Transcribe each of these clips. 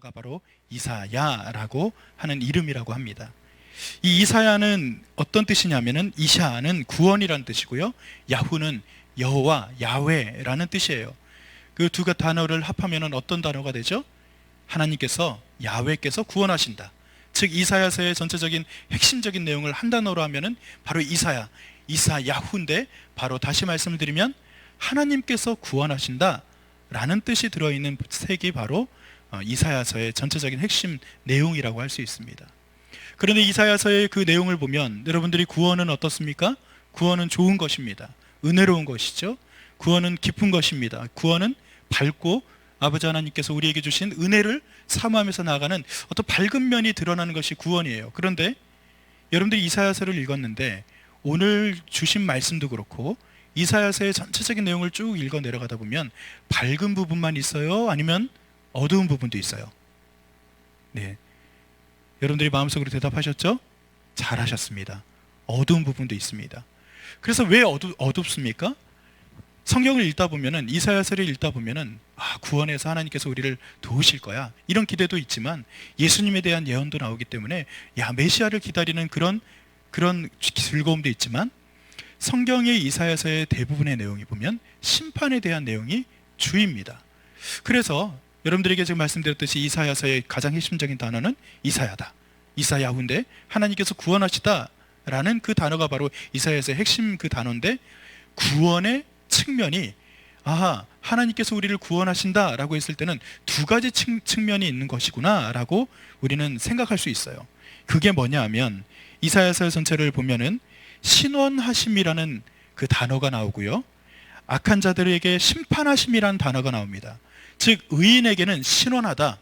단어가 바로 이사야라고 하는 이름이라고 합니다. 이 이사야는 어떤 뜻이냐면은 이샤는 구원이라는 뜻이고요, 야후는 여호와, 야훼라는 뜻이에요. 그 두 단어를 합하면은 어떤 단어가 되죠? 하나님께서, 야훼께서 구원하신다. 즉 이사야서의 전체적인 핵심적인 내용을 한 단어로 하면은 바로 이사야, 이사야후인데, 바로 다시 말씀을 드리면 하나님께서 구원하신다 라는 뜻이 들어있는 책이 바로 이사야서의 전체적인 핵심 내용이라고 할 수 있습니다. 그런데 이사야서의 그 내용을 보면 여러분들이 구원은 어떻습니까? 구원은 좋은 것입니다. 은혜로운 것이죠. 구원은 기쁜 것입니다. 구원은 밝고 아버지 하나님께서 우리에게 주신 은혜를 사모하면서 나아가는 어떤 밝은 면이 드러나는 것이 구원이에요. 그런데 여러분들이 이사야서를 읽었는데 오늘 주신 말씀도 그렇고 이사야서의 전체적인 내용을 쭉 읽어 내려가다 보면 밝은 부분만 있어요? 아니면 어두운 부분도 있어요? 네, 여러분들이 마음속으로 대답하셨죠? 잘하셨습니다. 어두운 부분도 있습니다. 그래서 왜 어둡습니까? 성경을 읽다 보면은, 이사야서를 읽다 보면은 구원해서 하나님께서 우리를 도우실 거야, 이런 기대도 있지만 예수님에 대한 예언도 나오기 때문에 메시아를 기다리는 그런 즐거움도 있지만, 성경의 이사야서의 대부분의 내용이 보면 심판에 대한 내용이 주입니다. 그래서 여러분들에게 지금 말씀드렸듯이 이사야서의 가장 핵심적인 단어는 이사야다, 이사야후인데, 하나님께서 구원하시다 라는 그 단어가 바로 이사야서의 핵심 그 단어인데, 구원의 측면이 하나님께서 우리를 구원하신다 라고 했을 때는 두 가지 측면이 있는 것이구나 라고 우리는 생각할 수 있어요. 그게 뭐냐 하면 이사야서 전체를 보면은 신원하심이라는 그 단어가 나오고요, 악한 자들에게 심판하심이라는 단어가 나옵니다. 즉 의인에게는 신원하다,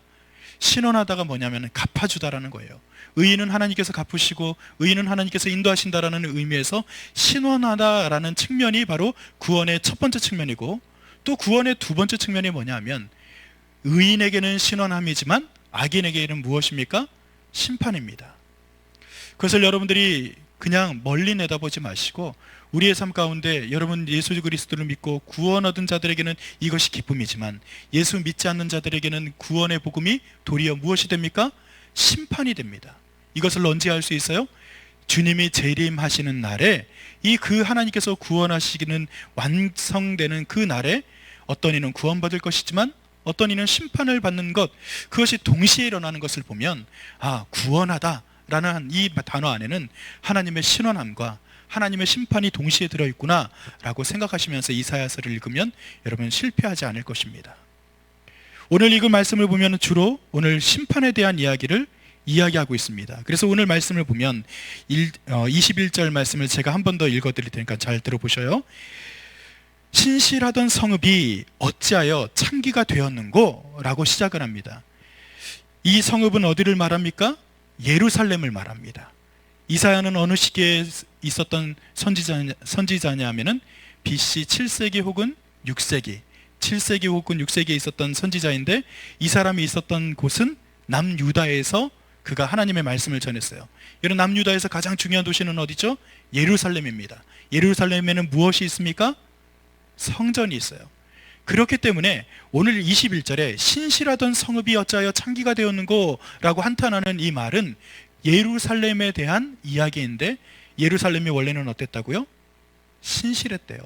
신원하다가 뭐냐면 갚아주다라는 거예요. 의인은 하나님께서 갚으시고 의인은 하나님께서 인도하신다라는 의미에서 신원하다라는 측면이 바로 구원의 첫 번째 측면이고, 또 구원의 두 번째 측면이 뭐냐 하면 의인에게는 신원함이지만 악인에게는 무엇입니까? 심판입니다. 그것을 여러분들이 그냥 멀리 내다보지 마시고 우리의 삶 가운데, 여러분 예수 그리스도를 믿고 구원 얻은 자들에게는 이것이 기쁨이지만 예수 믿지 않는 자들에게는 구원의 복음이 도리어 무엇이 됩니까? 심판이 됩니다. 이것을 언제 알 수 있어요? 주님이 재림하시는 날에, 그 하나님께서 구원하시기는 완성되는 그 날에 어떤 이는 구원받을 것이지만 어떤 이는 심판을 받는 것, 그것이 동시에 일어나는 것을 보면 구원하다 라는 이 단어 안에는 하나님의 신원함과 하나님의 심판이 동시에 들어있구나 라고 생각하시면서 이사야서를 읽으면 여러분 실패하지 않을 것입니다. 오늘 읽은 말씀을 보면 주로 오늘 심판에 대한 이야기를 이야기하고 있습니다. 그래서 오늘 말씀을 보면 21절 말씀을 제가 한 번 더 읽어드릴 테니까 잘 들어보셔요. 신실하던 성읍이 어찌하여 창기가 되었는고? 라고 시작을 합니다. 이 성읍은 어디를 말합니까? 예루살렘을 말합니다. 이사야는 어느 시기에 있었던 선지자냐 하면은 BC 7세기 혹은 6세기, 7세기 혹은 6세기에 있었던 선지자인데, 이 사람이 있었던 곳은 남유다에서 그가 하나님의 말씀을 전했어요. 이런 남유다에서 가장 중요한 도시는 어디죠? 예루살렘입니다. 예루살렘에는 무엇이 있습니까? 성전이 있어요. 그렇기 때문에 오늘 21절에 신실하던 성읍이 어찌하여 창기가 되었는고? 라고 한탄하는 이 말은 예루살렘에 대한 이야기인데, 예루살렘이 원래는 어땠다고요? 신실했대요.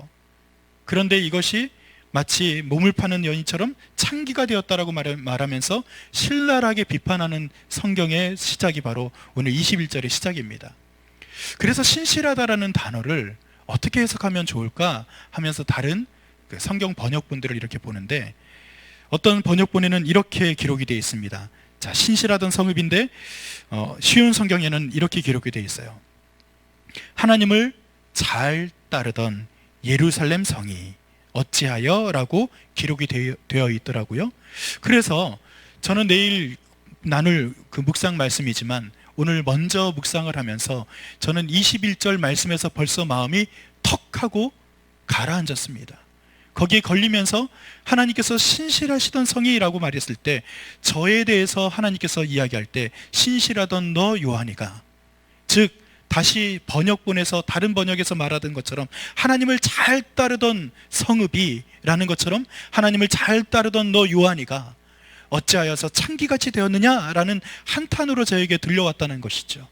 그런데 이것이 마치 몸을 파는 여인처럼 창기가 되었다라고 말하면서 신랄하게 비판하는 성경의 시작이 바로 오늘 21절의 시작입니다. 그래서 신실하다라는 단어를 어떻게 해석하면 좋을까 하면서 다른 성경 번역본들을 이렇게 보는데, 어떤 번역본에는 이렇게 기록이 되어 있습니다. 자, 신실하던 성읍인데 쉬운 성경에는 이렇게 기록이 되어 있어요. 하나님을 잘 따르던 예루살렘 성이 어찌하여? 라고 기록이 되어 있더라고요. 그래서 저는 내일 나눌 그 묵상 말씀이지만 오늘 먼저 묵상을 하면서 저는 21절 말씀에서 벌써 마음이 턱 하고 가라앉았습니다. 거기에 걸리면서 하나님께서 신실하시던 성이라고 말했을 때, 저에 대해서 하나님께서 이야기할 때 신실하던 너 요한이가, 즉 다시 번역본에서 다른 번역에서 말하던 것처럼 하나님을 잘 따르던 성읍이 라는 것처럼 하나님을 잘 따르던 너 요한이가 어찌하여서 창기같이 되었느냐라는 한탄으로 저에게 들려왔다는 것이죠.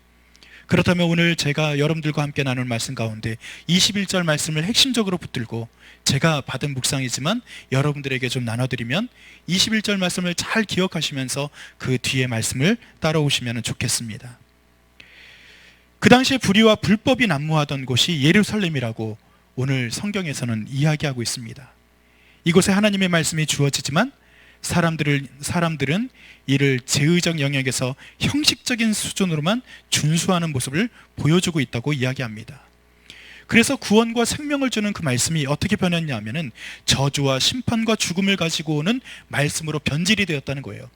그렇다면 오늘 제가 여러분들과 함께 나눌 말씀 가운데 21절 말씀을 핵심적으로 붙들고 제가 받은 묵상이지만 여러분들에게 좀 나눠드리면 21절 말씀을 잘 기억하시면서 그 뒤에 말씀을 따라오시면 좋겠습니다. 그 당시에 불의와 불법이 난무하던 곳이 예루살렘이라고 오늘 성경에서는 이야기하고 있습니다. 이곳에 하나님의 말씀이 주어지지만 사람들은 이를 제의적 영역에서 형식적인 수준으로만 준수하는 모습을 보여주고 있다고 이야기합니다. 그래서 구원과 생명을 주는 그 말씀이 어떻게 변했냐면은 저주와 심판과 죽음을 가지고 오는 말씀으로 변질이 되었다는 거예요.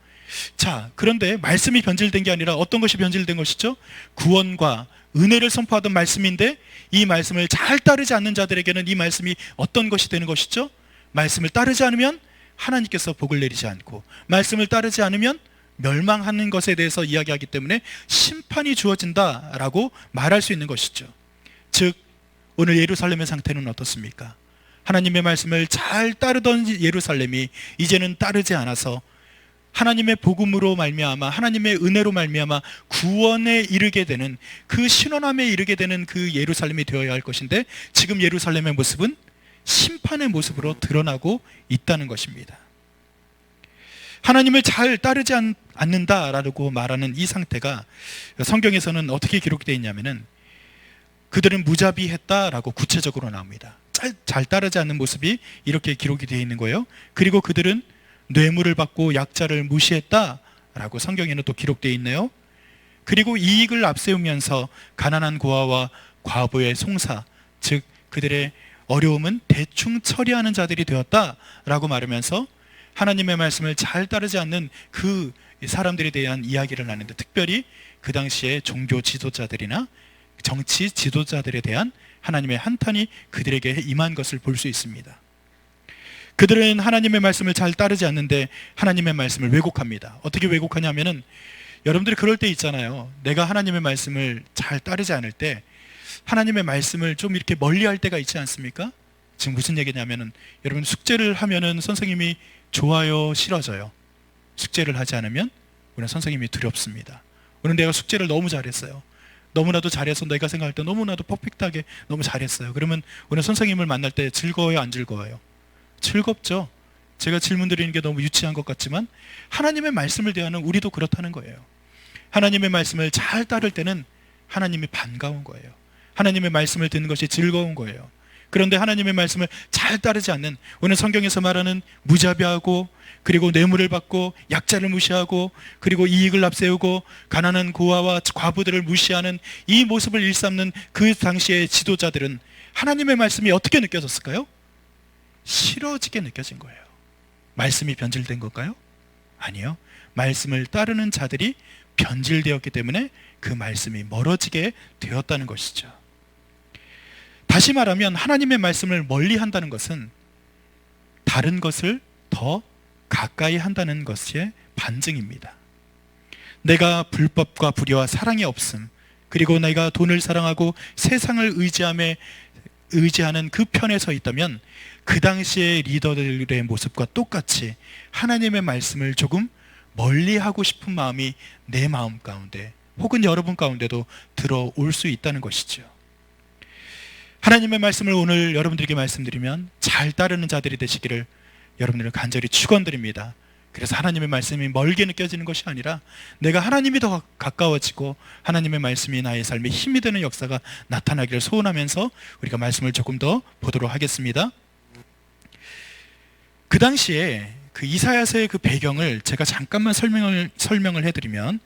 자, 그런데 말씀이 변질된 게 아니라 어떤 것이 변질된 것이죠? 구원과 은혜를 선포하던 말씀인데 이 말씀을 잘 따르지 않는 자들에게는 이 말씀이 어떤 것이 되는 것이죠? 말씀을 따르지 않으면 하나님께서 복을 내리지 않고, 말씀을 따르지 않으면 멸망하는 것에 대해서 이야기하기 때문에 심판이 주어진다라고 말할 수 있는 것이죠. 즉 오늘 예루살렘의 상태는 어떻습니까? 하나님의 말씀을 잘 따르던 예루살렘이 이제는 따르지 않아서 하나님의 복음으로 말미암아, 하나님의 은혜로 말미암아 구원에 이르게 되는, 그 신원함에 이르게 되는 그 예루살렘이 되어야 할 것인데 지금 예루살렘의 모습은 심판의 모습으로 드러나고 있다는 것입니다. 하나님을 잘 따르지 않는다라고 말하는 이 상태가 성경에서는 어떻게 기록되어 있냐면은 그들은 무자비했다라고 구체적으로 나옵니다. 잘 따르지 않는 모습이 이렇게 기록이 되어 있는 거예요. 그리고 그들은 뇌물을 받고 약자를 무시했다라고 성경에는 또 기록되어 있네요. 그리고 이익을 앞세우면서 가난한 고아와 과부의 송사, 즉 그들의 어려움은 대충 처리하는 자들이 되었다라고 말하면서 하나님의 말씀을 잘 따르지 않는 그 사람들에 대한 이야기를 나누는데, 특별히 그 당시에 종교 지도자들이나 정치 지도자들에 대한 하나님의 한탄이 그들에게 임한 것을 볼 수 있습니다. 그들은 하나님의 말씀을 잘 따르지 않는데 하나님의 말씀을 왜곡합니다. 어떻게 왜곡하냐면은, 여러분들이 그럴 때 있잖아요. 내가 하나님의 말씀을 잘 따르지 않을 때 하나님의 말씀을 좀 이렇게 멀리할 때가 있지 않습니까? 지금 무슨 얘기냐면은, 여러분 숙제를 하면은 선생님이 좋아요, 싫어져요. 숙제를 하지 않으면 오늘 선생님이 두렵습니다. 오늘 내가 숙제를 너무 잘했어요. 너무나도 잘해서 내가 생각할 때 너무나도 퍼펙트하게 너무 잘했어요. 그러면 오늘 선생님을 만날 때 즐거워요, 안 즐거워요? 즐겁죠. 제가 질문 드리는 게 너무 유치한 것 같지만 하나님의 말씀을 대하는 우리도 그렇다는 거예요. 하나님의 말씀을 잘 따를 때는 하나님이 반가운 거예요. 하나님의 말씀을 듣는 것이 즐거운 거예요. 그런데 하나님의 말씀을 잘 따르지 않는, 오늘 성경에서 말하는 무자비하고, 그리고 뇌물을 받고 약자를 무시하고, 그리고 이익을 앞세우고 가난한 고아와 과부들을 무시하는 이 모습을 일삼는 그 당시의 지도자들은 하나님의 말씀이 어떻게 느껴졌을까요? 싫어지게 느껴진 거예요. 말씀이 변질된 걸까요? 아니요. 말씀을 따르는 자들이 변질되었기 때문에 그 말씀이 멀어지게 되었다는 것이죠. 다시 말하면 하나님의 말씀을 멀리 한다는 것은 다른 것을 더 가까이 한다는 것의 반증입니다. 내가 불법과 불의와 사랑이 없음, 그리고 내가 돈을 사랑하고 세상을 의지하는 그 편에 서 있다면 그 당시의 리더들의 모습과 똑같이 하나님의 말씀을 조금 멀리하고 싶은 마음이 내 마음 가운데 혹은 여러분 가운데도 들어올 수 있다는 것이죠. 하나님의 말씀을 오늘 여러분들에게 말씀드리면 잘 따르는 자들이 되시기를 여러분들을 간절히 축원드립니다. 그래서 하나님의 말씀이 멀게 느껴지는 것이 아니라 내가 하나님이 더 가까워지고 하나님의 말씀이 나의 삶에 힘이 되는 역사가 나타나기를 소원하면서 우리가 말씀을 조금 더 보도록 하겠습니다. 그 당시에 그 이사야서의 그 배경을 제가 잠깐만 설명을 해드리면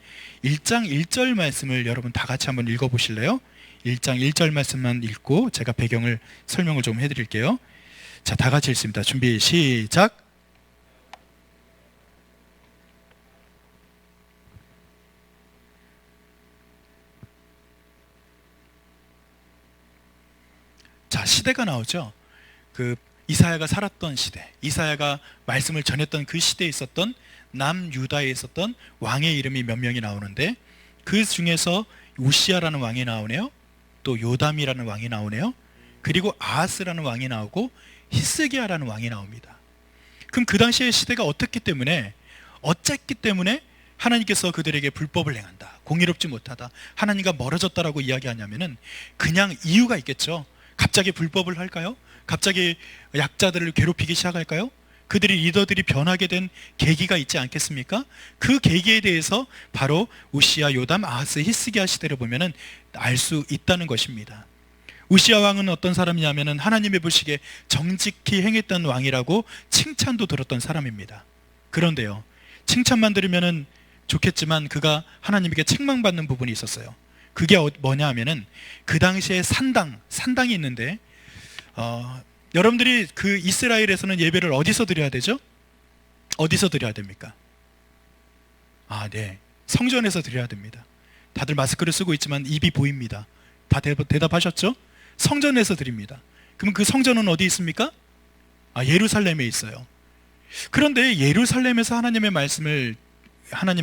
1장 1절 말씀을 여러분 다 같이 한번 읽어보실래요? 1장 1절 말씀만 읽고 제가 배경을 설명을 좀 해드릴게요. 자, 다 같이 읽습니다. 준비 시작. 자, 시대가 나오죠. 그 이사야가 살았던 시대, 이사야가 말씀을 전했던 그 시대에 있었던 남유다에 있었던 왕의 이름이 몇 명이 나오는데 그 중에서 우시아라는 왕이 나오네요. 또 요담이라는 왕이 나오네요. 그리고 아하스라는 왕이 나오고 히스기야라는 왕이 나옵니다. 그럼 그 당시의 시대가 어떻기 때문에 어쨌기 때문에 하나님께서 그들에게 불법을 행한다, 공의롭지 못하다, 하나님과 멀어졌다라고 이야기하냐면은 그냥 이유가 있겠죠. 갑자기 불법을 할까요? 갑자기 약자들을 괴롭히기 시작할까요? 그들이 리더들이 변하게 된 계기가 있지 않겠습니까? 그 계기에 대해서 바로 우시야, 요담, 아하스, 히스기야 시대를 보면은 알 수 있다는 것입니다. 우시야 왕은 어떤 사람이냐면은 하나님의 보시기에 정직히 행했던 왕이라고 칭찬도 들었던 사람입니다. 그런데요, 칭찬만 들으면은 좋겠지만 그가 하나님에게 책망받는 부분이 있었어요. 그게 뭐냐 하면은 그 당시에 산당이 있는데 여러분들이 그 이스라엘에서는 예배를 어디서 드려야 되죠? 어디서 드려야 됩니까? 네, 성전에서 드려야 됩니다. 다들 마스크를 쓰고 있지만 입이 보입니다. 다 대답하셨죠? 성전에서 드립니다. 그럼 그 성전은 어디 있습니까? 예루살렘에 있어요. 그런데 예루살렘에서 하나님의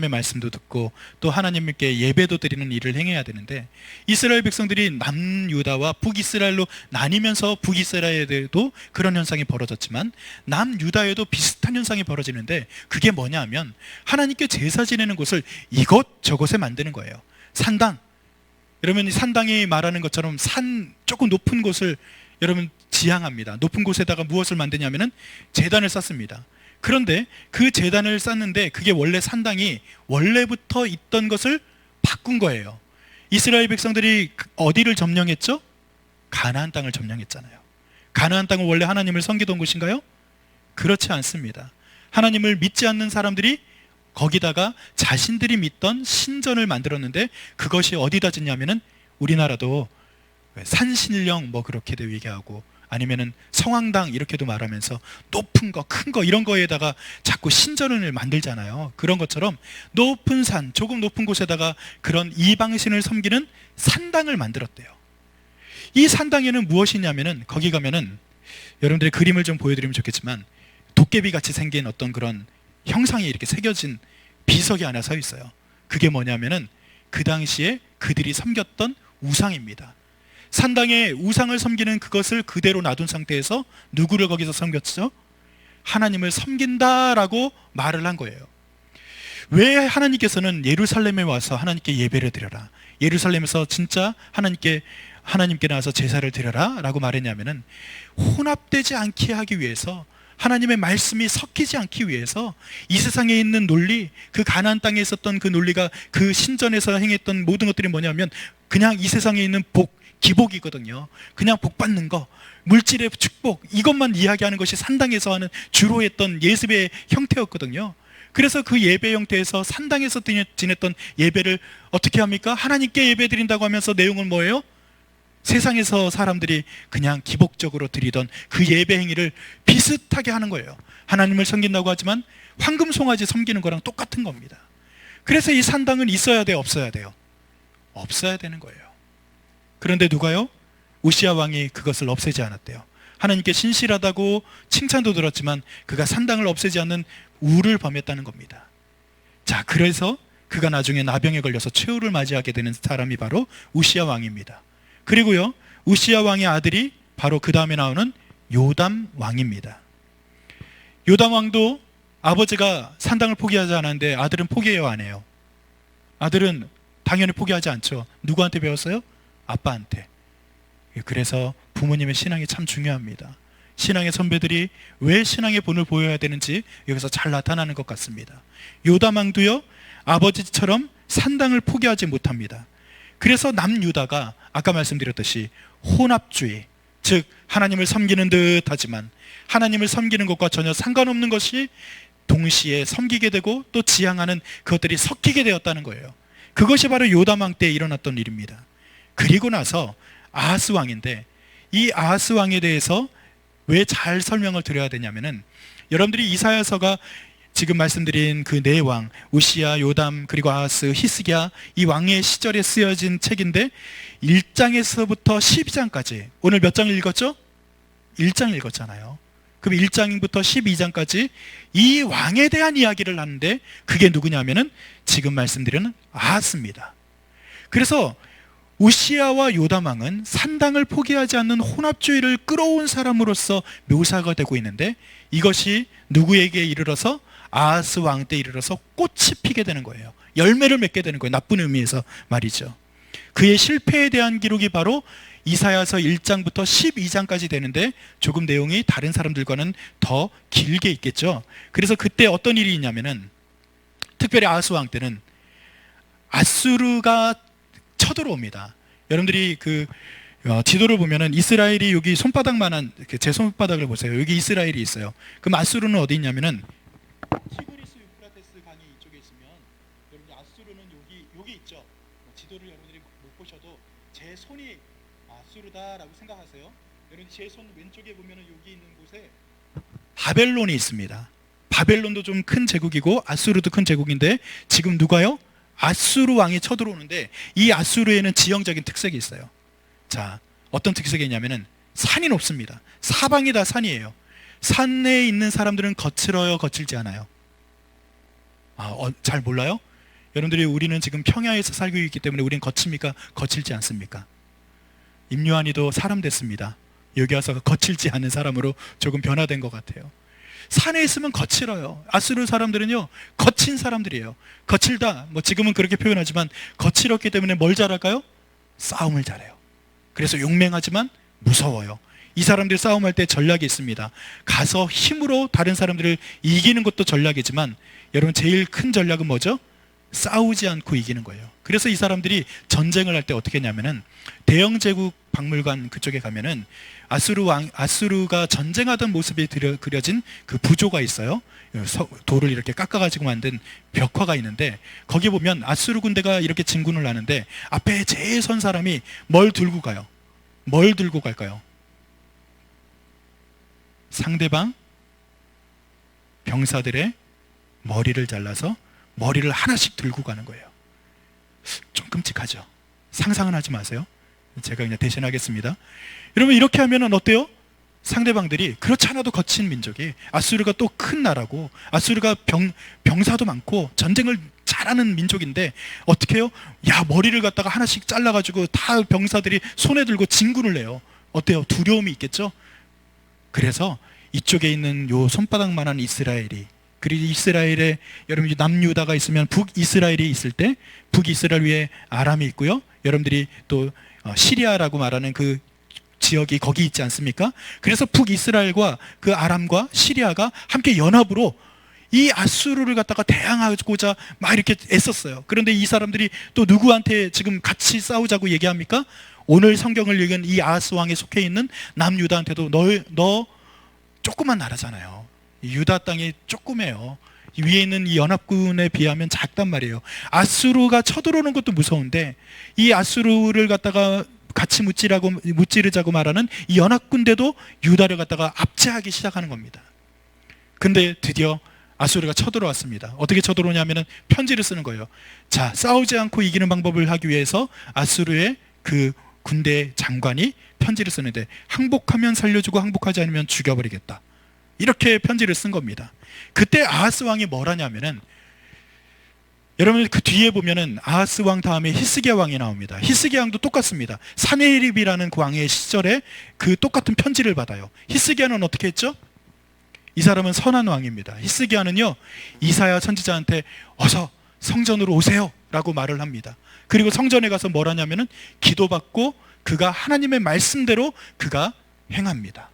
말씀도 듣고 또 하나님께 예배도 드리는 일을 행해야 되는데, 이스라엘 백성들이 남유다와 북이스라엘로 나뉘면서 북이스라엘에도 그런 현상이 벌어졌지만 남유다에도 비슷한 현상이 벌어지는데, 그게 뭐냐 하면 하나님께 제사 지내는 곳을 이곳저곳에 만드는 거예요. 산당, 여러분 이 산당이 말하는 것처럼 조금 높은 곳을 여러분 지향합니다. 높은 곳에다가 무엇을 만드냐면은 제단을 쌓습니다. 그런데 그 제단을 쌓는데 그게 원래 산당이 원래부터 있던 것을 바꾼 거예요. 이스라엘 백성들이 어디를 점령했죠? 가나안 땅을 점령했잖아요. 가나안 땅은 원래 하나님을 섬기던 곳인가요? 그렇지 않습니다. 하나님을 믿지 않는 사람들이 거기다가 자신들이 믿던 신전을 만들었는데, 그것이 어디다 짓냐면은 우리나라도 산신령 그렇게도 얘기하고 아니면은 성황당 이렇게도 말하면서 높은 거, 큰 거 이런 거에다가 자꾸 신전을 만들잖아요. 그런 것처럼 높은 산, 조금 높은 곳에다가 그런 이방신을 섬기는 산당을 만들었대요. 이 산당에는 무엇이냐면은 거기 가면은 여러분들의 그림을 좀 보여드리면 좋겠지만 도깨비 같이 생긴 어떤 그런 형상이 이렇게 새겨진 비석이 하나 서 있어요. 그게 뭐냐면은 그 당시에 그들이 섬겼던 우상입니다. 산당에 우상을 섬기는 그것을 그대로 놔둔 상태에서 누구를 거기서 섬겼죠? 하나님을 섬긴다라고 말을 한 거예요. 왜 하나님께서는 예루살렘에 와서 하나님께 예배를 드려라, 예루살렘에서 진짜 하나님께 나와서 제사를 드려라 라고 말했냐면은 혼합되지 않게 하기 위해서, 하나님의 말씀이 섞이지 않기 위해서 이 세상에 있는 논리, 그 가나안 땅에 있었던 그 논리가 그 신전에서 행했던 모든 것들이 뭐냐면 그냥 이 세상에 있는 기복이거든요. 그냥 복 받는 거, 물질의 축복, 이것만 이야기하는 것이 산당에서 하는 주로 했던 예습의 형태였거든요. 그래서 그 예배 형태에서 산당에서 지냈던 예배를 어떻게 합니까? 하나님께 예배 드린다고 하면서 내용은 뭐예요? 세상에서 사람들이 그냥 기복적으로 드리던 그 예배 행위를 비슷하게 하는 거예요. 하나님을 섬긴다고 하지만 황금 송아지 섬기는 거랑 똑같은 겁니다. 그래서 이 산당은 있어야 돼요, 없어야 돼요? 없어야 되는 거예요. 그런데 누가요? 우시야 왕이 그것을 없애지 않았대요. 하나님께 신실하다고 칭찬도 들었지만 그가 산당을 없애지 않는 우를 범했다는 겁니다. 자, 그래서 그가 나중에 나병에 걸려서 최후를 맞이하게 되는 사람이 바로 우시야 왕입니다. 그리고요, 우시야 왕의 아들이 바로 그 다음에 나오는 요담 왕입니다. 요담 왕도 아버지가 산당을 포기하지 않았는데 아들은 포기해요, 안 해요? 아들은 당연히 포기하지 않죠. 누구한테 배웠어요? 아빠한테. 그래서 부모님의 신앙이 참 중요합니다. 신앙의 선배들이 왜 신앙의 본을 보여야 되는지 여기서 잘 나타나는 것 같습니다. 요담 왕도요, 아버지처럼 산당을 포기하지 못합니다. 그래서 남유다가 아까 말씀드렸듯이 혼합주의, 즉 하나님을 섬기는 듯 하지만 하나님을 섬기는 것과 전혀 상관없는 것이 동시에 섬기게 되고 또 지향하는 그것들이 섞이게 되었다는 거예요. 그것이 바로 요담 왕 때 일어났던 일입니다. 그리고 나서 아하스 왕인데, 이 아하스 왕에 대해서 왜 잘 설명을 드려야 되냐면은, 여러분들이 이사야서가 지금 말씀드린 그 네 왕, 우시야, 요담, 그리고 아하스, 히스기야, 이 왕의 시절에 쓰여진 책인데 1장에서부터 12장까지, 오늘 몇 장을 읽었죠? 1장 읽었잖아요. 그럼 1장부터 12장까지 이 왕에 대한 이야기를 하는데, 그게 누구냐면은 지금 말씀드리는 아하스입니다. 그래서 우시야와 요담 왕은 산당을 포기하지 않는 혼합주의를 끌어온 사람으로서 묘사가 되고 있는데, 이것이 누구에게 이르러서 아하스 왕 때 이르러서 꽃이 피게 되는 거예요. 열매를 맺게 되는 거예요. 나쁜 의미에서 말이죠. 그의 실패에 대한 기록이 바로 이사야서 1장부터 12장까지 되는데 조금 내용이 다른 사람들과는 더 길게 있겠죠. 그래서 그때 어떤 일이 있냐면은 특별히 아하스 왕 때는 아수르가 쳐들어옵니다. 여러분들이 지도를 보면은 이스라엘이 여기 손바닥만한 제 손바닥을 보세요. 여기 이스라엘이 있어요. 그럼 아수르는 어디 있냐면은 티그리스 유프라테스 강이 이쪽에 있으면 여러분 아수르는 여기 있죠. 지도를 여러분들이 못 보셔도 제 손이 아수르다라고 생각하세요. 여러분 제 손 왼쪽에 보면은 여기 있는 곳에 바벨론이 있습니다. 바벨론도 좀 큰 제국이고 아수르도 큰 제국인데 지금 누가요? 아수르 왕이 쳐들어오는데 이 아수르에는 지형적인 특색이 있어요. 자, 어떤 특색이 있냐면은 산이 높습니다. 사방이 다 산이에요. 산에 있는 사람들은 거칠어요, 거칠지 않아요? 잘 몰라요? 여러분들이 우리는 지금 평야에서 살고 있기 때문에 우리는 거칩니까? 거칠지 않습니까? 임요한이도 사람 됐습니다. 여기 와서 거칠지 않은 사람으로 조금 변화된 것 같아요. 산에 있으면 거칠어요. 아수르 사람들은요 거친 사람들이에요. 거칠다, 지금은 그렇게 표현하지만 거칠었기 때문에 뭘 잘할까요? 싸움을 잘해요. 그래서 용맹하지만 무서워요. 이 사람들이 싸움할 때 전략이 있습니다. 가서 힘으로 다른 사람들을 이기는 것도 전략이지만 여러분 제일 큰 전략은 뭐죠? 싸우지 않고 이기는 거예요. 그래서 이 사람들이 전쟁을 할 때 어떻게 했냐면은 대영 제국 박물관 그쪽에 가면은 아수르가 전쟁하던 모습이 그려진 그 부조가 있어요. 돌을 이렇게 깎아가지고 만든 벽화가 있는데 거기 보면 아수르 군대가 이렇게 진군을 하는데 앞에 제일 선 사람이 뭘 들고 가요? 뭘 들고 갈까요? 상대방 병사들의 머리를 잘라서 머리를 하나씩 들고 가는 거예요. 좀 끔찍하죠? 상상은 하지 마세요. 제가 그냥 대신하겠습니다. 여러분 이렇게 하면 어때요? 상대방들이 그렇지 않아도 거친 민족이 아수르가 또 큰 나라고 아수르가 병사도 많고 전쟁을 잘하는 민족인데 어떻게 해요? 머리를 갖다가 하나씩 잘라가지고 다 병사들이 손에 들고 진군을 해요. 어때요? 두려움이 있겠죠? 그래서 이쪽에 있는 요 손바닥만한 이스라엘이 그리고 이스라엘에 여러분 남유다가 있으면 북이스라엘이 있을 때 북이스라엘 위에 아람이 있고요. 여러분들이 또 시리아라고 말하는 그 지역이 거기 있지 않습니까? 그래서 북이스라엘과 그 아람과 시리아가 함께 연합으로 이 아수르를 갖다가 대항하고자 막 이렇게 애썼어요. 그런데 이 사람들이 또 누구한테 지금 같이 싸우자고 얘기합니까? 오늘 성경을 읽은 이 아하스 왕에 속해 있는 남유다한테도 너 조그만 나라잖아요. 유다 땅이 조그매요. 위에 있는 이 연합군에 비하면 작단 말이에요. 아수르가 쳐들어오는 것도 무서운데 이 아수르를 갖다가 같이 무찌르자고 말하는 이 연합군대도 유다를 갖다가 압제하기 시작하는 겁니다. 근데 드디어 아수르가 쳐들어왔습니다. 어떻게 쳐들어오냐면은 편지를 쓰는 거예요. 자, 싸우지 않고 이기는 방법을 하기 위해서 아수르의 그 군대 장관이 편지를 쓰는데 항복하면 살려주고 항복하지 않으면 죽여버리겠다. 이렇게 편지를 쓴 겁니다. 그때 아하스 왕이 뭘 하냐면은 여러분 그 뒤에 보면은 아하스 왕 다음에 히스기야 왕이 나옵니다. 히스기야 왕도 똑같습니다. 사네립이라는 그 왕의 시절에 그 똑같은 편지를 받아요. 히스기야는 어떻게 했죠? 이 사람은 선한 왕입니다. 히스기야는요 이사야 선지자한테 어서 성전으로 오세요 라고 말을 합니다. 그리고 성전에 가서 뭘 하냐면은 기도받고 그가 하나님의 말씀대로 그가 행합니다.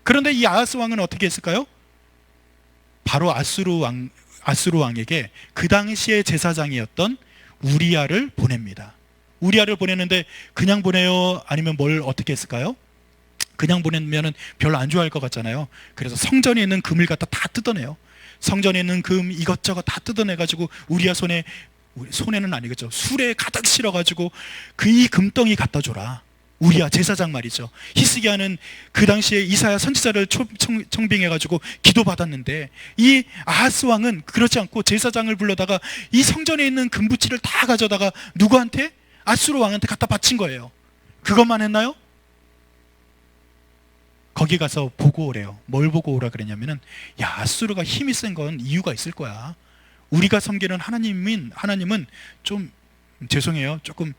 그런데 이 아하스 왕은 어떻게 했을까요? 바로 아수르 왕에게 그 당시의 제사장이었던 우리야를 보냅니다. 우리야를 보냈는데 그냥 보내요? 아니면 뭘 어떻게 했을까요? 그냥 보내면 별로 안 좋아할 것 같잖아요. 그래서 성전에 있는 금을 갖다 다 뜯어내요. 성전에 있는 금 이것저것 다 뜯어내가지고 우리야 손에는 아니겠죠. 술에 가득 실어가지고 이 금덩이 갖다 줘라. 우리야 제사장 말이죠. 히스기야는 그 당시에 이사야 선지자를 청빙해가지고 기도받았는데 이 아하스 왕은 그렇지 않고 제사장을 불러다가 이 성전에 있는 금부치를 다 가져다가 누구한테? 아수르 왕한테 갖다 바친 거예요. 그것만 했나요? 거기 가서 보고 오래요. 뭘 보고 오라 그랬냐면은 아수르가 힘이 센 건 이유가 있을 거야. 우리가 섬기는 하나님은 좀 죄송해요. 조금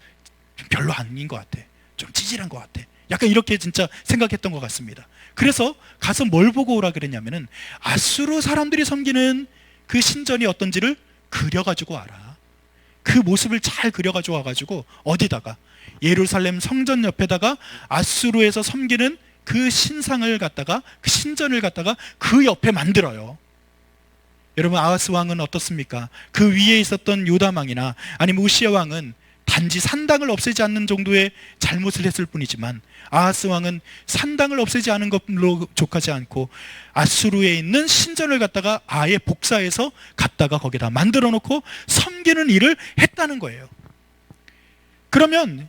별로 아닌 것 같아. 좀 찌질한 것 같아. 약간 이렇게 진짜 생각했던 것 같습니다. 그래서 가서 뭘 보고 오라 그랬냐면은 아수르 사람들이 섬기는 그 신전이 어떤지를 그려가지고 와라. 그 모습을 잘 그려가지고 와가지고 어디다가 예루살렘 성전 옆에다가 아수르에서 섬기는 그 신상을 갖다가, 그 신전을 갖다가 그 옆에 만들어요. 여러분, 아하스 왕은 어떻습니까? 그 위에 있었던 요담 왕이나 아니면 우시야 왕은 단지 산당을 없애지 않는 정도의 잘못을 했을 뿐이지만, 아하스 왕은 산당을 없애지 않은 것으로 족하지 않고 아수르에 있는 신전을 갖다가 아예 복사해서 갖다가 거기다 만들어 놓고 섬기는 일을 했다는 거예요. 그러면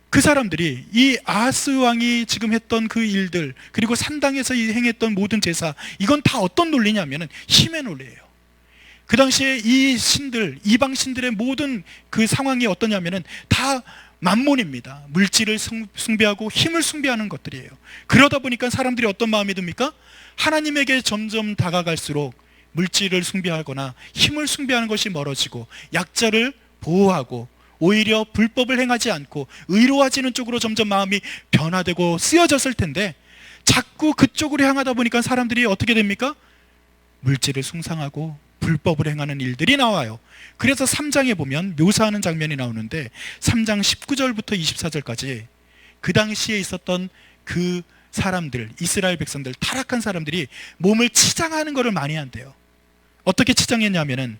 그 사람들이 이 아하스 왕이 지금 했던 그 일들, 그리고 산당에서 행했던 모든 제사, 이건 다 어떤 논리냐면은 힘의 논리예요. 그 당시에 이 신들, 이방 신들의 모든 그 상황이 어떠냐면은 다 만몬입니다. 물질을 숭배하고 힘을 숭배하는 것들이에요. 그러다 보니까 사람들이 어떤 마음이 듭니까? 하나님에게 점점 다가갈수록 물질을 숭배하거나 힘을 숭배하는 것이 멀어지고 약자를 보호하고 오히려 불법을 행하지 않고 의로워지는 쪽으로 점점 마음이 변화되고 쓰여졌을 텐데, 자꾸 그쪽으로 향하다 보니까 사람들이 어떻게 됩니까? 물질을 숭상하고 불법을 행하는 일들이 나와요. 그래서 3장에 보면 묘사하는 장면이 나오는데 3장 19절부터 24절까지 그 당시에 있었던 그 사람들, 이스라엘 백성들, 타락한 사람들이 몸을 치장하는 것을 많이 한대요. 어떻게 치장했냐면은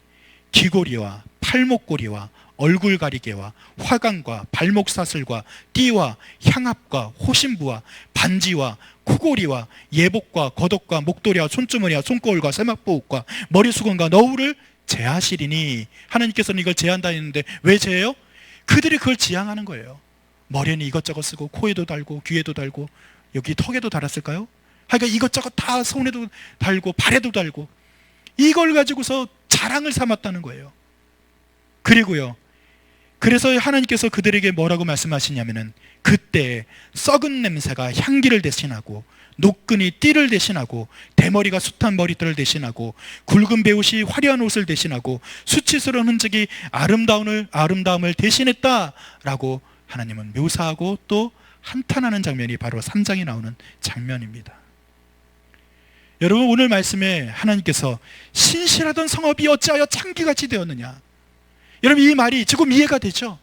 귀고리와 팔목고리와 얼굴 가리개와 화관과 발목 사슬과 띠와 향압과 호신부와 반지와 코고리와 예복과 겉옷과 목도리와 손주머니와 손거울과 세마포옷과 머리수건과 너울을 제하시리니, 하나님께서는 이걸 제한다 했는데 왜 제해요? 그들이 그걸 지향하는 거예요. 머리에는 이것저것 쓰고 코에도 달고 귀에도 달고 여기 턱에도 달았을까요? 그러니까 이것저것 다 손에도 달고 발에도 달고 이걸 가지고서 자랑을 삼았다는 거예요. 그리고요, 그래서 하나님께서 그들에게 뭐라고 말씀하시냐면은 그때 썩은 냄새가 향기를 대신하고 노끈이 띠를 대신하고 대머리가 숱한 머리털을 대신하고 굵은 베옷이 화려한 옷을 대신하고 수치스러운 흔적이 아름다움을 대신했다라고 하나님은 묘사하고 또 한탄하는 장면이 바로 3장에 나오는 장면입니다. 여러분, 오늘 말씀에 하나님께서 신실하던 성읍이 어찌하여 창기같이 되었느냐, 여러분, 이 말이 조금 이해가 되죠?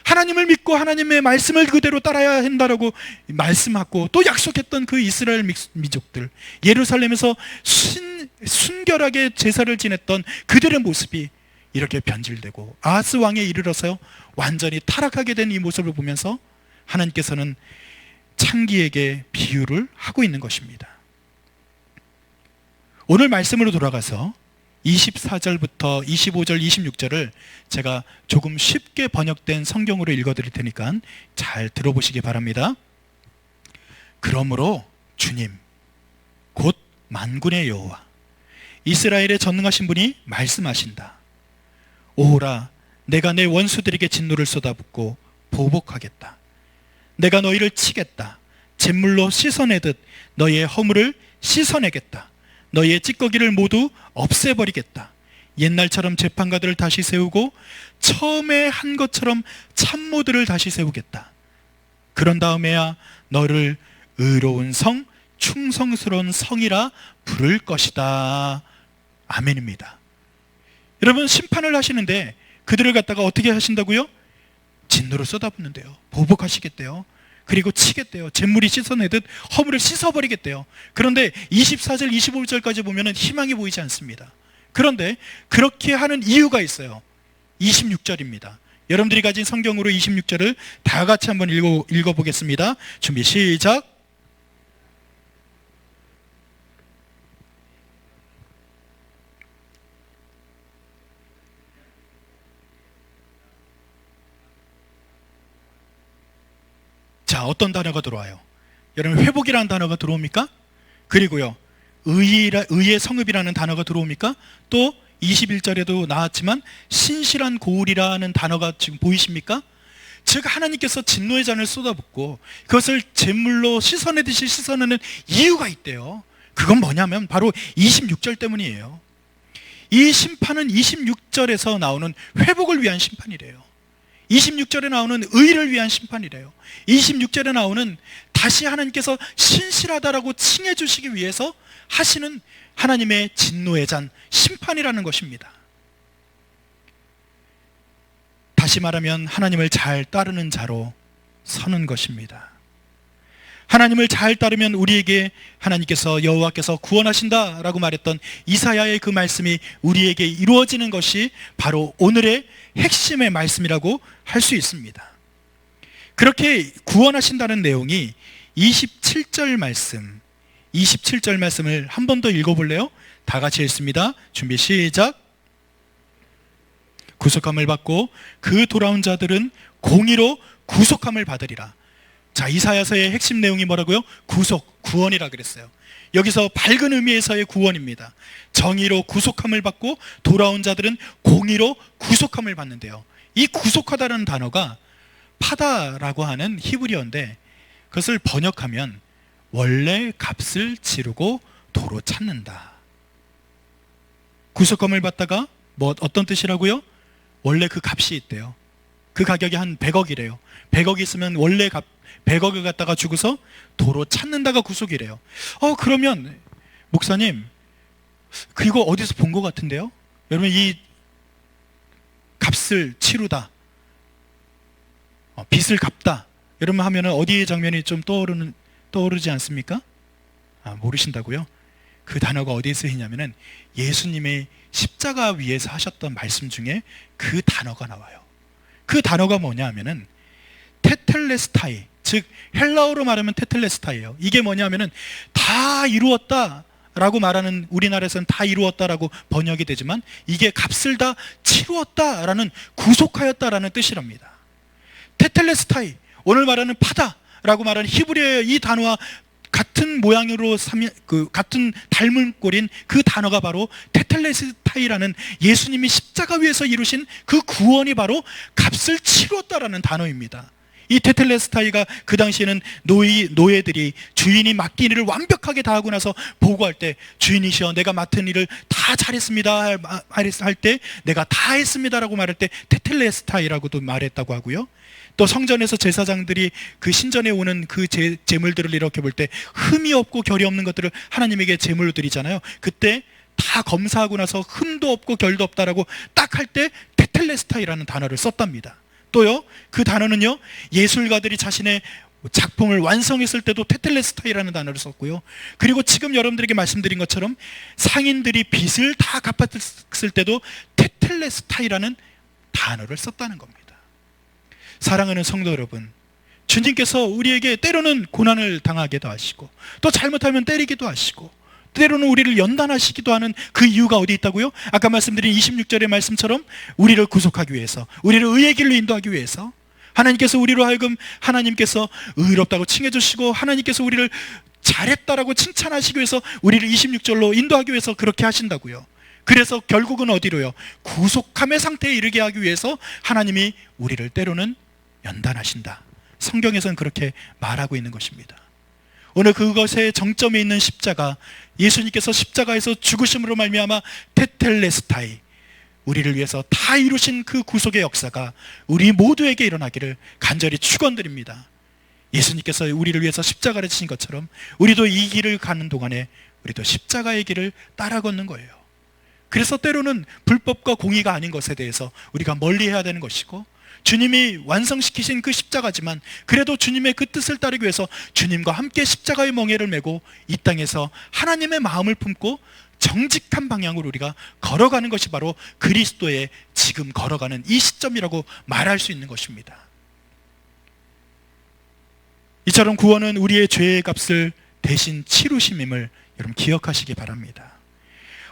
하나님을 믿고 하나님의 말씀을 그대로 따라야 한다라고 말씀하고 또 약속했던 그 이스라엘 민족들, 예루살렘에서 순결하게 제사를 지냈던 그들의 모습이 이렇게 변질되고 아하스 왕에 이르러서 완전히 타락하게 된 이 모습을 보면서 하나님께서는 창기에게 비유를 하고 있는 것입니다. 오늘 말씀으로 돌아가서 24절부터 25절, 26절을 제가 조금 쉽게 번역된 성경으로 읽어드릴 테니까 잘 들어보시기 바랍니다. 그러므로 주님, 곧 만군의 여호와, 이스라엘의 전능하신 분이 말씀하신다. 오호라, 내가 내 원수들에게 진노를 쏟아붓고 보복하겠다. 내가 너희를 치겠다. 잿물로 씻어내듯 너희의 허물을 씻어내겠다. 너희의 찌꺼기를 모두 없애버리겠다. 옛날처럼 재판가들을 다시 세우고 처음에 한 것처럼 참모들을 다시 세우겠다. 그런 다음에야 너를 의로운 성, 충성스러운 성이라 부를 것이다. 아멘입니다. 여러분, 심판을 하시는데 그들을 갖다가 어떻게 하신다고요? 진노를 쏟아붓는데요. 보복하시겠대요. 그리고 치겠대요. 잿물이 씻어내듯 허물을 씻어버리겠대요. 그런데 24절, 25절까지 보면 희망이 보이지 않습니다. 그런데 그렇게 하는 이유가 있어요. 26절입니다. 여러분들이 가진 성경으로 26절을 다 같이 한번 읽어보겠습니다. 준비 시작. 자, 어떤 단어가 들어와요? 여러분, 회복이라는 단어가 들어옵니까? 그리고요, 의의 성읍이라는 단어가 들어옵니까? 또 21절에도 나왔지만 신실한 고울이라는 단어가 지금 보이십니까? 즉, 하나님께서 진노의 잔을 쏟아붓고 그것을 잿물로 씻어내듯이 씻어내는 이유가 있대요. 그건 뭐냐면 바로 26절 때문이에요. 이 심판은 26절에서 나오는 회복을 위한 심판이래요. 26절에 나오는 의를 위한 심판이래요. 26절에 나오는 다시 하나님께서 신실하다라고 칭해 주시기 위해서 하시는 하나님의 진노의 잔, 심판이라는 것입니다. 다시 말하면 하나님을 잘 따르는 자로 서는 것입니다. 하나님을 잘 따르면 우리에게 하나님께서, 여호와께서 구원하신다라고 말했던 이사야의 그 말씀이 우리에게 이루어지는 것이 바로 오늘의 핵심의 말씀이라고 할 수 있습니다. 그렇게 구원하신다는 내용이 27절 말씀을 한 번 더 읽어볼래요? 다 같이 읽습니다. 준비 시작. 구속함을 받고 그 돌아온 자들은 공의로 구속함을 받으리라. 자, 이사야서의 핵심 내용이 뭐라고요? 구속, 구원이라 그랬어요. 여기서 밝은 의미에서의 구원입니다. 정의로 구속함을 받고 돌아온 자들은 공의로 구속함을 받는데요. 이 구속하다라는 단어가 파다라고 하는 히브리어인데, 그것을 번역하면 원래 값을 치르고 도로 찾는다. 구속함을 받다가 어떤 뜻이라고요? 원래 그 값이 있대요. 그 가격이 한 100억이래요. 100억이 있으면 원래 100억을 갖다가 주고서 도로 찾는다가 구속이래요. 그러면 목사님, 이거 어디서 본 것 같은데요? 여러분, 이 값을 치르다, 빚을 갚다, 여러분 하면은 어디의 장면이 좀 떠오르지 않습니까? 모르신다고요? 그 단어가 어디에 쓰이냐면은 예수님의 십자가 위에서 하셨던 말씀 중에 그 단어가 나와요. 그 단어가 뭐냐 하면은 테텔레스타이, 즉 헬라어로 말하면 테텔레스타이예요. 이게 뭐냐 하면은 다 이루었다 라고 말하는, 우리나라에서는 다 이루었다라고 번역이 되지만 이게 값을 다 치루었다라는, 구속하였다라는 뜻이랍니다. 테텔레스타이, 오늘 말하는 파다라고 말하는 히브리어의 이 단어와 같은 모양으로 같은 닮은 꼴인 그 단어가 바로 테텔레스타이라는, 예수님이 십자가 위에서 이루신 그 구원이 바로 값을 치루었다라는 단어입니다. 이 테텔레스타이가 그 당시에는 노예들이 주인이 맡긴 일을 완벽하게 다 하고 나서 보고할 때, 주인이시여 내가 맡은 일을 다 잘했습니다 할 때, 내가 다 했습니다라고 말할 때 테텔레스타이라고도 말했다고 하고요. 또 성전에서 제사장들이 그 신전에 오는 그 제물들을 이렇게 볼 때 흠이 없고 결이 없는 것들을 하나님에게 제물로 드리잖아요. 그때 다 검사하고 나서 흠도 없고 결도 없다라고 딱 할 때 테텔레스타이라는 단어를 썼답니다. 또요, 그 단어는요, 예술가들이 자신의 작품을 완성했을 때도 테텔레스타이라는 단어를 썼고요. 그리고 지금 여러분들에게 말씀드린 것처럼 상인들이 빚을 다 갚았을 때도 테텔레스타이라는 단어를 썼다는 겁니다. 사랑하는 성도 여러분, 주님께서 우리에게 때로는 고난을 당하기도 하시고, 또 잘못하면 때리기도 하시고, 때로는 우리를 연단하시기도 하는 그 이유가 어디 있다고요? 아까 말씀드린 26절의 말씀처럼 우리를 구속하기 위해서, 우리를 의의 길로 인도하기 위해서, 하나님께서 우리로 하여금, 하나님께서 의롭다고 칭해 주시고 하나님께서 우리를 잘했다라고 칭찬하시기 위해서 우리를 26절로 인도하기 위해서 그렇게 하신다고요. 그래서 결국은 어디로요? 구속함의 상태에 이르게 하기 위해서 하나님이 우리를 때로는 연단하신다. 성경에서는 그렇게 말하고 있는 것입니다. 오늘 그것의 정점에 있는 십자가, 예수님께서 십자가에서 죽으심으로 말미암아 테텔레스타이, 우리를 위해서 다 이루신 그 구속의 역사가 우리 모두에게 일어나기를 간절히 축원드립니다. 예수님께서 우리를 위해서 십자가를 지신 것처럼 우리도 이 길을 가는 동안에 우리도 십자가의 길을 따라 걷는 거예요. 그래서 때로는 불법과 공의가 아닌 것에 대해서 우리가 멀리해야 되는 것이고, 주님이 완성시키신 그 십자가지만 그래도 주님의 그 뜻을 따르기 위해서 주님과 함께 십자가의 멍에를 메고 이 땅에서 하나님의 마음을 품고 정직한 방향으로 우리가 걸어가는 것이 바로 그리스도의 지금 걸어가는 이 시점이라고 말할 수 있는 것입니다. 이처럼 구원은 우리의 죄의 값을 대신 치루심임을 여러분 기억하시기 바랍니다.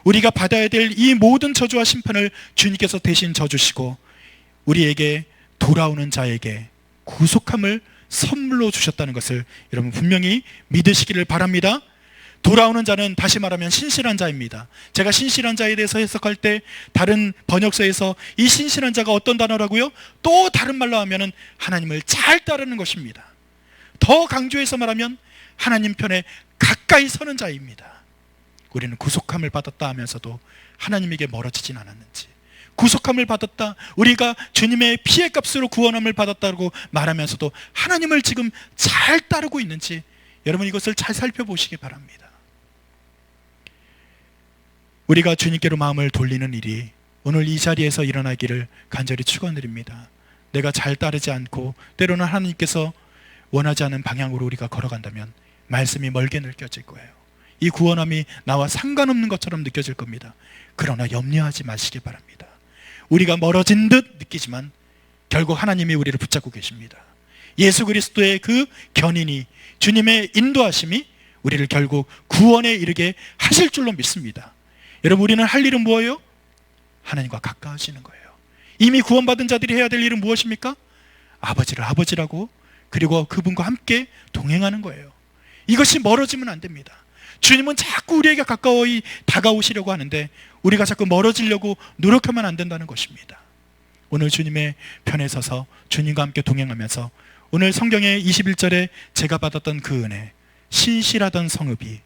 우리가 받아야 될 이 모든 저주와 심판을 주님께서 대신 져주시고 우리에게, 돌아오는 자에게 구속함을 선물로 주셨다는 것을 여러분 분명히 믿으시기를 바랍니다. 돌아오는 자는 다시 말하면 신실한 자입니다. 제가 신실한 자에 대해서 해석할 때 다른 번역서에서 이 신실한 자가 어떤 단어라고요? 또 다른 말로 하면은 하나님을 잘 따르는 것입니다. 더 강조해서 말하면 하나님 편에 가까이 서는 자입니다. 우리는 구속함을 받았다 하면서도 하나님에게 멀어지진 않았는지, 구속함을 받았다, 우리가 주님의 피의 값으로 구원함을 받았다고 말하면서도 하나님을 지금 잘 따르고 있는지 여러분 이것을 잘 살펴보시기 바랍니다. 우리가 주님께로 마음을 돌리는 일이 오늘 이 자리에서 일어나기를 간절히 축원드립니다. 내가 잘 따르지 않고 때로는 하나님께서 원하지 않은 방향으로 우리가 걸어간다면 말씀이 멀게 느껴질 거예요. 이 구원함이 나와 상관없는 것처럼 느껴질 겁니다. 그러나 염려하지 마시기 바랍니다. 우리가 멀어진 듯 느끼지만 결국 하나님이 우리를 붙잡고 계십니다. 예수 그리스도의 그 견인이, 주님의 인도하심이 우리를 결국 구원에 이르게 하실 줄로 믿습니다. 여러분, 우리는 할 일은 뭐예요? 하나님과 가까워지는 거예요. 이미 구원받은 자들이 해야 될 일은 무엇입니까? 아버지를 아버지라고, 그리고 그분과 함께 동행하는 거예요. 이것이 멀어지면 안 됩니다. 주님은 자꾸 우리에게 가까이 다가오시려고 하는데 우리가 자꾸 멀어지려고 노력하면 안 된다는 것입니다. 오늘 주님의 편에 서서 주님과 함께 동행하면서 오늘 성경의 21절에 제가 받았던 그 은혜, 신실하던 성읍이,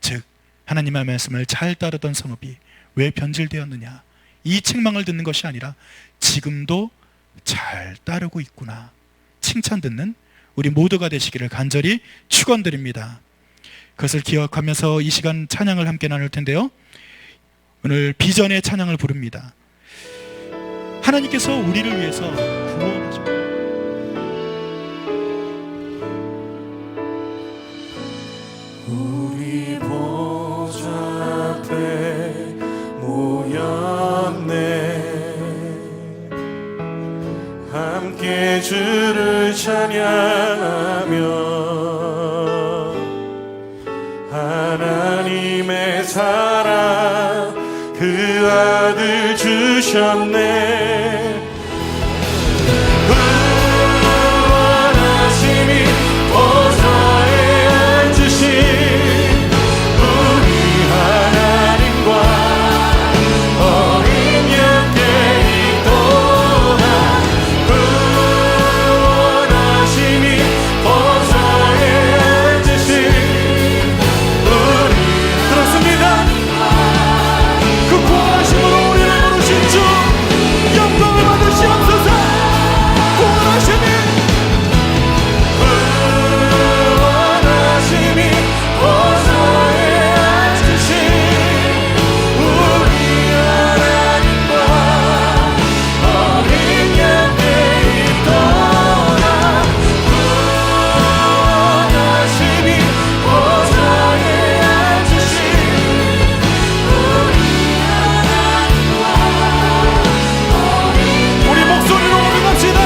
즉 하나님의 말씀을 잘 따르던 성읍이 왜 변질되었느냐, 이 책망을 듣는 것이 아니라 지금도 잘 따르고 있구나, 칭찬 듣는 우리 모두가 되시기를 간절히 축원드립니다. 그것을 기억하면서 이 시간 찬양을 함께 나눌 텐데요, 오늘 비전의 찬양을 부릅니다. 하나님께서 우리를 위해서 구원하십니다. 우리 보좌 앞에 모였네. 함께 주를 찬양하며 하나님의 사랑 그 아들 주셨네. 구원하심이 보좌에 앉으신 우리 하나님과 어린 양께 있도다. 구원하심이 보좌에 앉으신 우리, 그렇습니다. 그 구원하심으로 우리를 부르신 주 영광을 받으시옵소서. 구원하심이 보좌에 앉으신 우리 하나님과 어린 양께 있도다. 구원하심이 보좌에 앉으신 우리 하나님과 우리 목소리로 올려갑시다.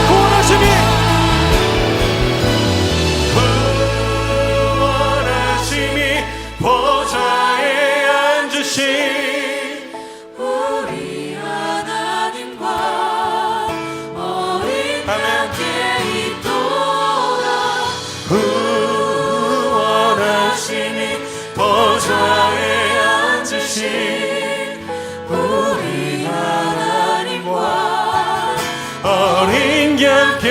구원하심이 보좌에 앉으신 우리 하나님과 어린 양께 있도다. 구원하심이 보좌에 앉으신 우리 하나님과 어린 양께